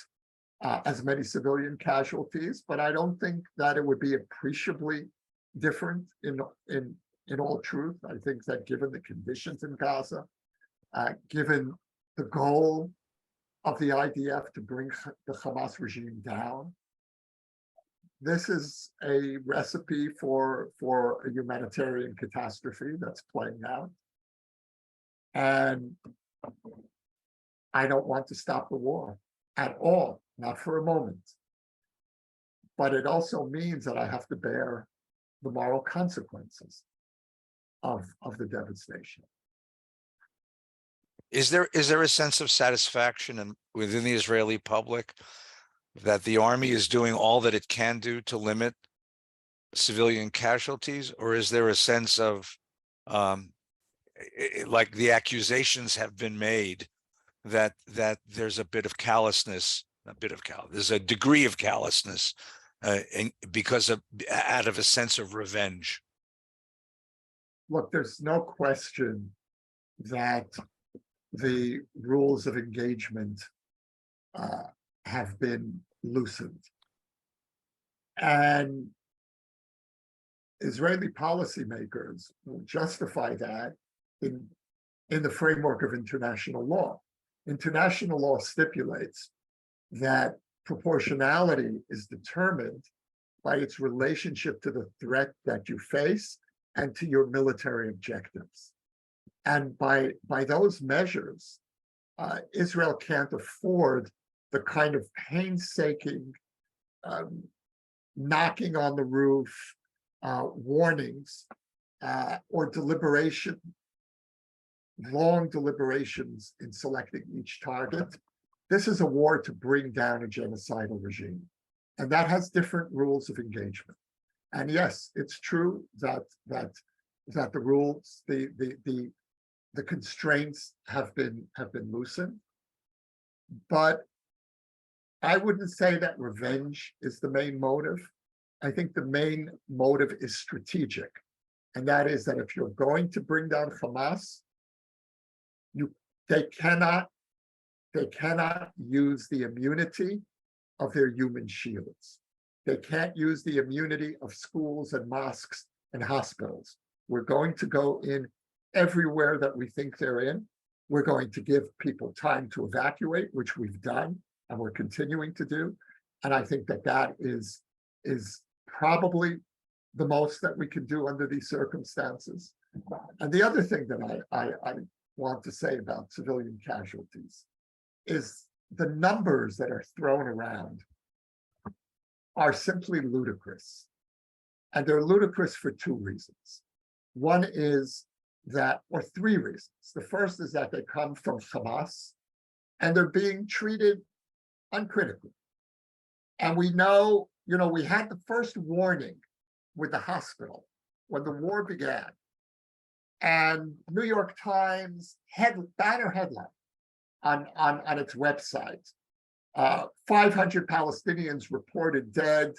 as many civilian casualties, but I don't think that it would be appreciably different in all truth. I think that given the conditions in Gaza, given the goal of the IDF to bring the Hamas regime down, this is a recipe for a humanitarian catastrophe that's playing out. And I don't want to stop the war at all, not for a moment. But it also means that I have to bear the moral consequences of the devastation. Is there a sense of satisfaction within the Israeli public that the army is doing all that it can do to limit civilian casualties, or is there a sense of like the accusations have been made that there's a bit of callousness, there's a degree of callousness out of a sense of revenge? Look, there's no question that the rules of engagement have been loosened. And Israeli policymakers will justify that in the framework of international law. International law stipulates that proportionality is determined by its relationship to the threat that you face and to your military objectives. And by those measures, Israel can't afford the kind of painstaking knocking on the roof, warnings, or long deliberations in selecting each target. This is a war to bring down a genocidal regime, and that has different rules of engagement. And yes, it's true that the rules, the constraints have been loosened, but I wouldn't say that revenge is the main motive. I think the main motive is strategic, and that is that if you're going to bring down Hamas, they cannot use the immunity of their human shields. They can't use the immunity of schools and mosques and hospitals. We're going to go in everywhere that we think they're in. We're going to give people time to evacuate, which we've done and we're continuing to do. And I think that is probably the most that we can do under these circumstances. And the other thing that I want to say about civilian casualties is the numbers that are thrown around are simply ludicrous. And they're ludicrous for two reasons. One is that, or three reasons. The first is that they come from Hamas and they're being treated uncritically. And we know, we had the first warning with the hospital when the war began. And New York Times banner headline on its website, 500 Palestinians reported dead,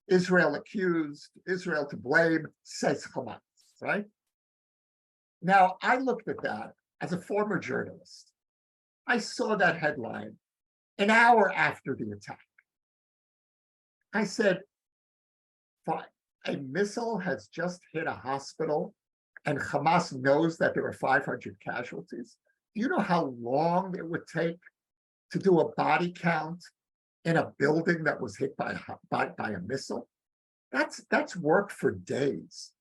Israel accused, Israel to blame, says Hamas, right? Now, I looked at that as a former journalist. I saw that headline an hour after the attack. I said, fine, a missile has just hit a hospital and Hamas knows that there are 500 casualties. Do you know how long it would take to do a body count in a building that was hit by a missile? That's work for days.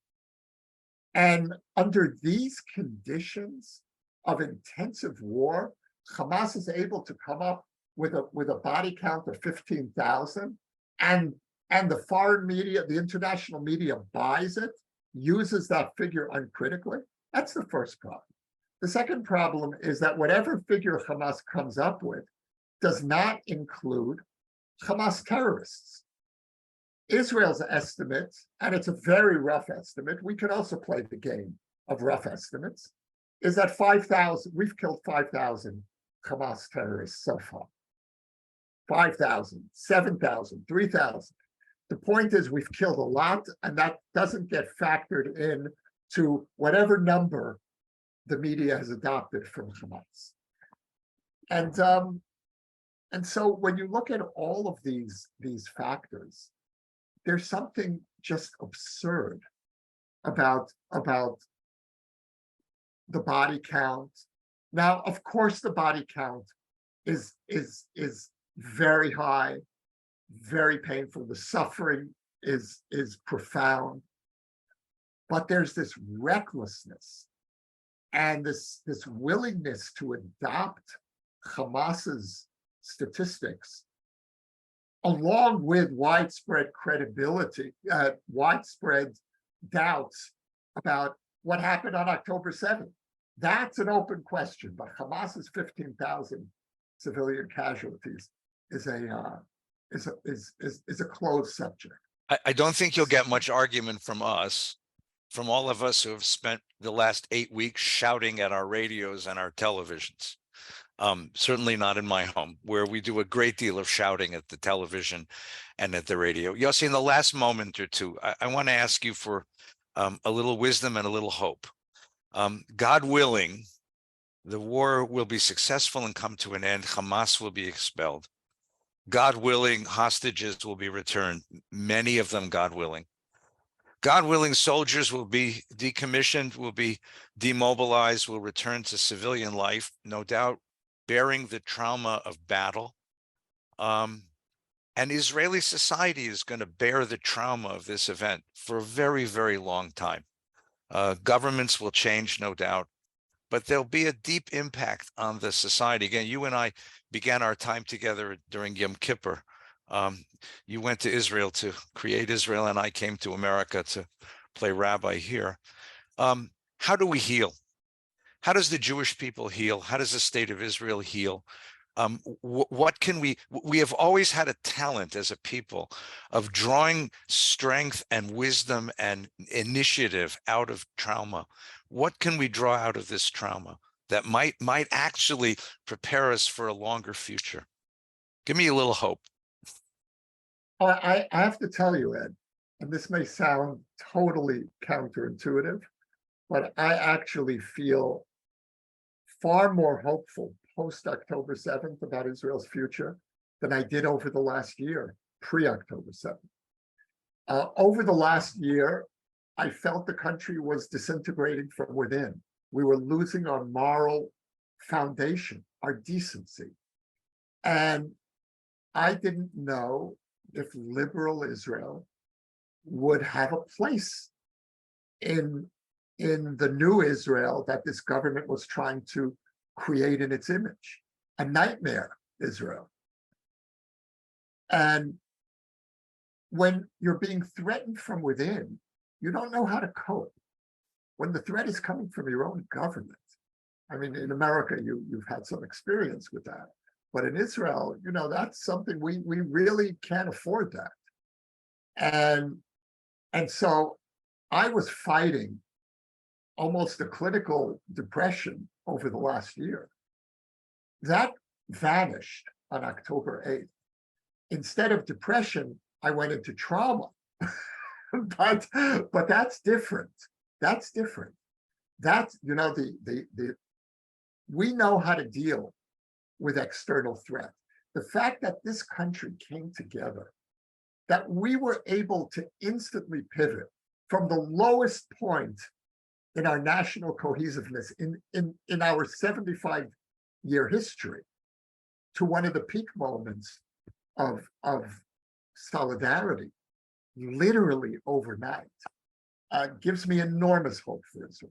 And under these conditions of intensive war, Hamas is able to come up with a body count of 15,000, and the foreign media, the international media buys it, uses that figure uncritically. That's the first problem. The second problem is that whatever figure Hamas comes up with does not include Hamas terrorists. Israel's estimate, and it's a very rough estimate, we could also play the game of rough estimates, is that 5,000, we've killed 5,000 Hamas terrorists so far. 5,000, 7,000, 3,000. The point is we've killed a lot, and that doesn't get factored in to whatever number the media has adopted from Hamas. And so when you look at all of these factors, there's something just absurd about the body count. Now, of course, the body count is very high, very painful. The suffering is profound, but there's this recklessness and this willingness to adopt Hamas's statistics, along with widespread credibility, widespread doubts about what happened on October 7th. That's an open question, but Hamas's 15,000 civilian casualties is a closed subject. I don't think you'll get much argument from us, from all of us who have spent the last 8 weeks shouting at our radios and our televisions. Certainly not in my home, where we do a great deal of shouting at the television and at the radio. Yossi, in the last moment or two, I want to ask you for a little wisdom and a little hope. God willing, the war will be successful and come to an end. Hamas will be expelled. God willing, hostages will be returned, many of them, God willing. God willing, soldiers will be decommissioned, will be demobilized, will return to civilian life, no doubt, bearing the trauma of battle. And Israeli society is going to bear the trauma of this event for a very, very long time. Governments will change, no doubt, but there'll be a deep impact on the society. Again, you and I began our time together during Yom Kippur. You went to Israel to create Israel, and I came to America to play rabbi here. How do we heal? How does the Jewish people heal? How does the state of Israel heal? What can we have always had a talent as a people of drawing strength and wisdom and initiative out of trauma. What can we draw out of this trauma that might actually prepare us for a longer future? Give me a little hope. I have to tell you, Ed, and this may sound totally counterintuitive, but I actually feel far more hopeful post-October 7th about Israel's future than I did over the last year, pre-October 7th. Over the last year, I felt the country was disintegrating from within. We were losing our moral foundation, our decency. And I didn't know if liberal Israel would have a place in the new Israel that this government was trying to create in its image, a nightmare Israel. And when you're being threatened from within, you don't know how to cope. When the threat is coming from your own government, I mean, in America, you've had some experience with that. But in Israel, you know, that's something we really can't afford that. And so I was fighting almost a clinical depression over the last year. That vanished on October 8th. Instead of depression, I went into trauma. but that's different. That's different. That's, you know, we know how to deal with external threat. the fact that this country came together, that we were able to instantly pivot from the lowest point in our national cohesiveness in our 75-year history to one of the peak moments of solidarity, literally overnight, gives me enormous hope for Israel.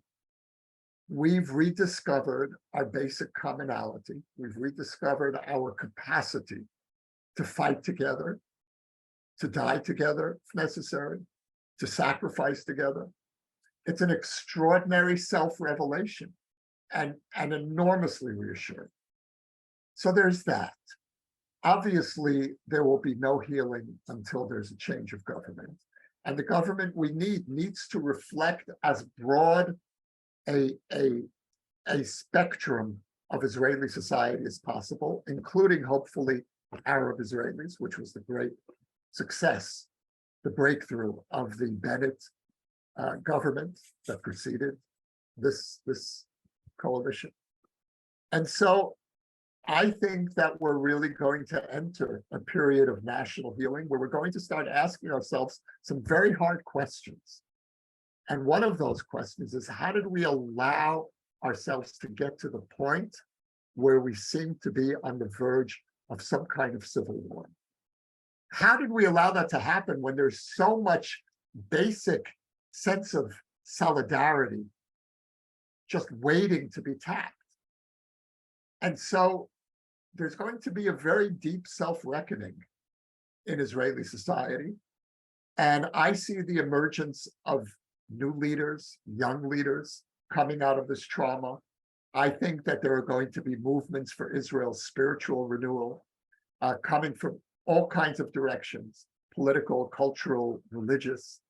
We've rediscovered our basic commonality. We've rediscovered our capacity to fight together, to die together if necessary, to sacrifice together. It's an extraordinary self-revelation and enormously reassuring. So there's that. Obviously, there will be no healing until there's a change of government. And the government we need needs to reflect as broad a spectrum of Israeli society as possible, including hopefully Arab Israelis, which was the great success, the breakthrough of the Bennett government that preceded this coalition. And so I think that we're really going to enter a period of national healing where we're going to start asking ourselves some very hard questions. And one of those questions is, how did we allow ourselves to get to the point where we seem to be on the verge of some kind of civil war? How did we allow that to happen when there's so much basic sense of solidarity just waiting to be tapped? And so there's going to be a very deep self-reckoning in Israeli society. And I see the emergence of new leaders, young leaders coming out of this trauma. I think that there are going to be movements for Israel's spiritual renewal coming from all kinds of directions, political, cultural, religious.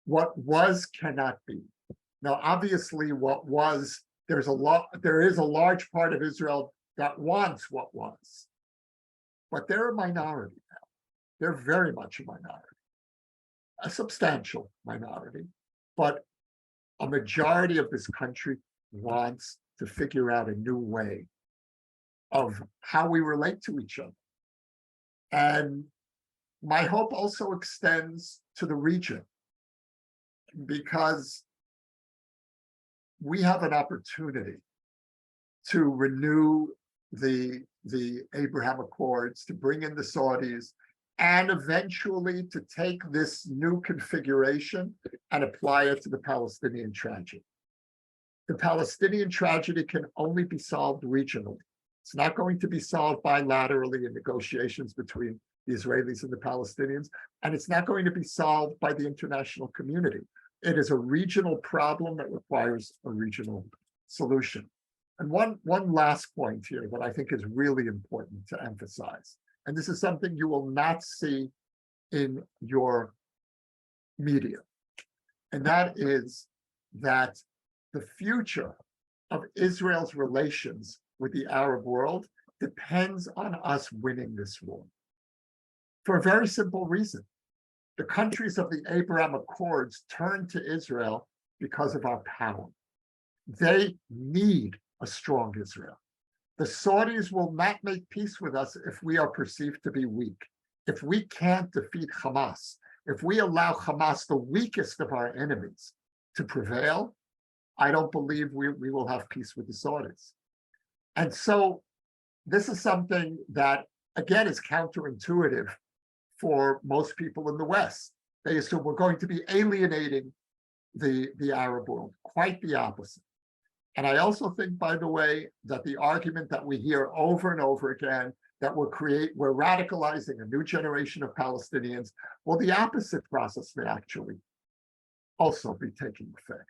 What was cannot be. Now, obviously, what was, there is a large part of Israel that wants what was, but they're a minority now. They're very much a minority, a substantial minority, but a majority of this country wants to figure out a new way of how we relate to each other. And my hope also extends to the region, because we have an opportunity to renew the Abraham Accords, to bring in the Saudis, and eventually to take this new configuration and apply it to the Palestinian tragedy. The Palestinian tragedy can only be solved regionally. It's not going to be solved bilaterally in negotiations between the Israelis and the Palestinians, and it's not going to be solved by the international community. It is a regional problem that requires a regional solution. And one last point here that I think is really important to emphasize, and this is something you will not see in your media, and that is that the future of Israel's relations with the Arab world depends on us winning this war. For a very simple reason. The countries of the Abraham Accords turned to Israel because of our power. They need a strong Israel. The Saudis will not make peace with us if we are perceived to be weak. If we can't defeat Hamas, if we allow Hamas, the weakest of our enemies, to prevail, I don't believe we will have peace with the Saudis. And so this is something that, again, is counterintuitive for most people in the West. They assume we're going to be alienating the Arab world. Quite the opposite. And I also think, by the way, that the argument that we hear over and over again, that we're radicalizing a new generation of Palestinians, well, the opposite process may actually also be taking effect.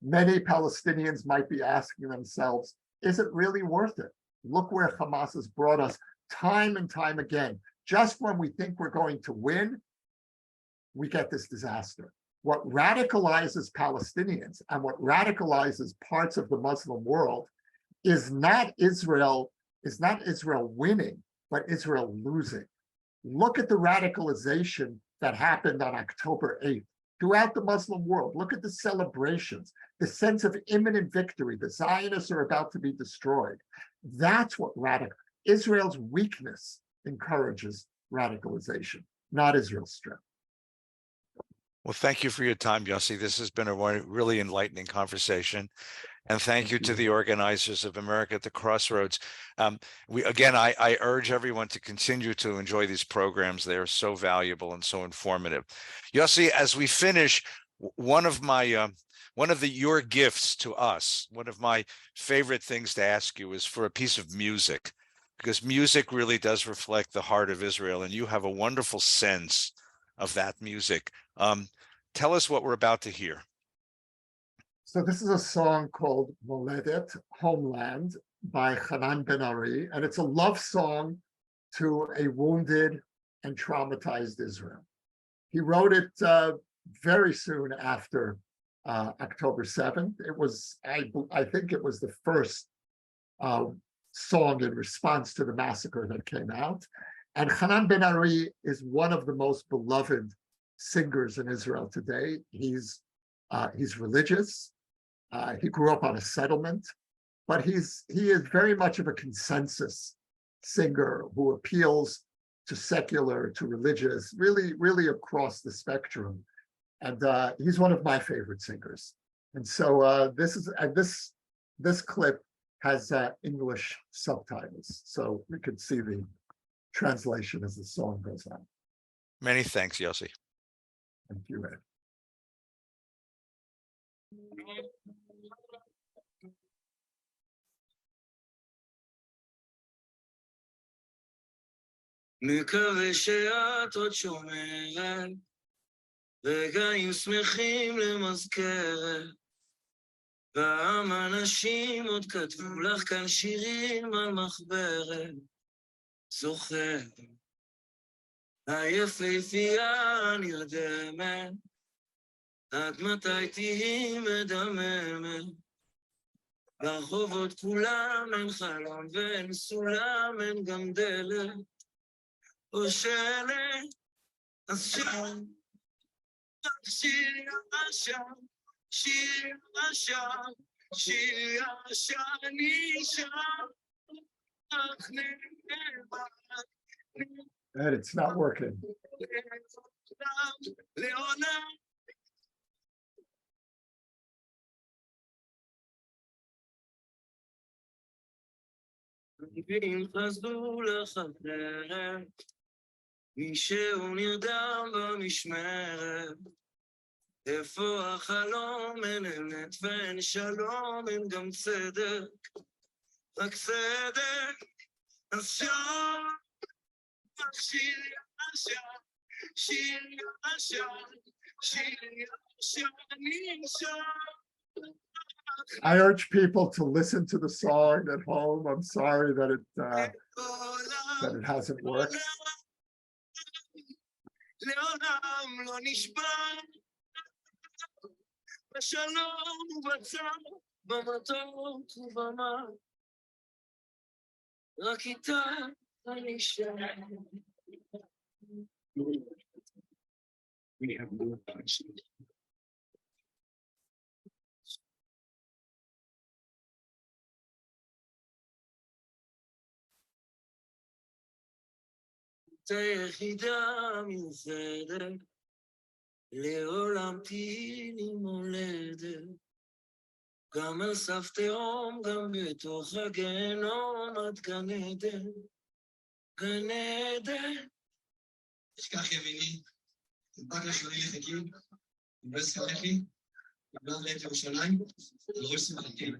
Many Palestinians might be asking themselves, is it really worth it? Look where Hamas has brought us time and time again. Just when we think we're going to win, we get this disaster. What radicalizes Palestinians and what radicalizes parts of the Muslim world is not Israel winning, but Israel losing. Look at the radicalization that happened on October 8th throughout the Muslim world. Look at the celebrations, the sense of imminent victory. The Zionists are about to be destroyed. That's what Israel's weakness encourages radicalization, not Israel's strength. Well, thank you for your time, Yossi. This has been a really enlightening conversation. And thank you to the organizers of America at the Crossroads. I urge everyone to continue to enjoy these programs. They are so valuable and so informative. Yossi, as we finish, one of your gifts to us, one of my favorite things to ask you is for a piece of music, because music really does reflect the heart of Israel, and you have a wonderful sense of that music. Tell us what we're about to hear. So this is a song called Moledet, Homeland, by Hanan Ben-Ari, and it's a love song to a wounded and traumatized Israel. He wrote it very soon after October 7th. It was, I think it was the first song in response to the massacre that came out. And Hanan Ben-Ari is one of the most beloved singers in Israel today. He's religious. He grew up on a settlement, but he is very much of a consensus singer who appeals to secular, to religious, really across the spectrum. And he's one of my favorite singers. And so this clip has English subtitles, so we could see the translation as the song goes on. Many thanks, Yossi. Thank you, Ed. מקווה שאת עוד שומרת, רגעים שמחים למזכרת, פעם אנשים עוד כתבו לך כאן שירים על מחברת, זוכר, היפהפייה נרדמת, עד מתי תהי מדממת, ברחובות כולם אין חלום ואין סולם, אין גם דלת, או שלט, אז שם, שיר ישן, שיר ישן, שיר ישן נשאר, אך נאבד. And it's not working. לעולם. אם חזרו לחברת, מישהו נרדם במשמרת, איפה החלום? אין אמת ואין שלום, אין גם צדק, רק צדק. אז שם, שיר ישן, שיר ישן, שיר ישן נשאר. I urge people to listen to the song at home. I'm sorry that it hasn't worked. לעולם לא נשבר, בשלום ובצר, במתוק ובמה, רק איתה אני שם. We have no punishment. את היחידה מיוחדת, לעולם תהי לי מולדת, גם על סף תהום, גם בתוך הגיהנום, את גן עדן, גן עדן. תשכח ימיני, תדבק לשוני לחכים, תבס חלכי, תבלח לעת ירושלים, לראש שמחתי.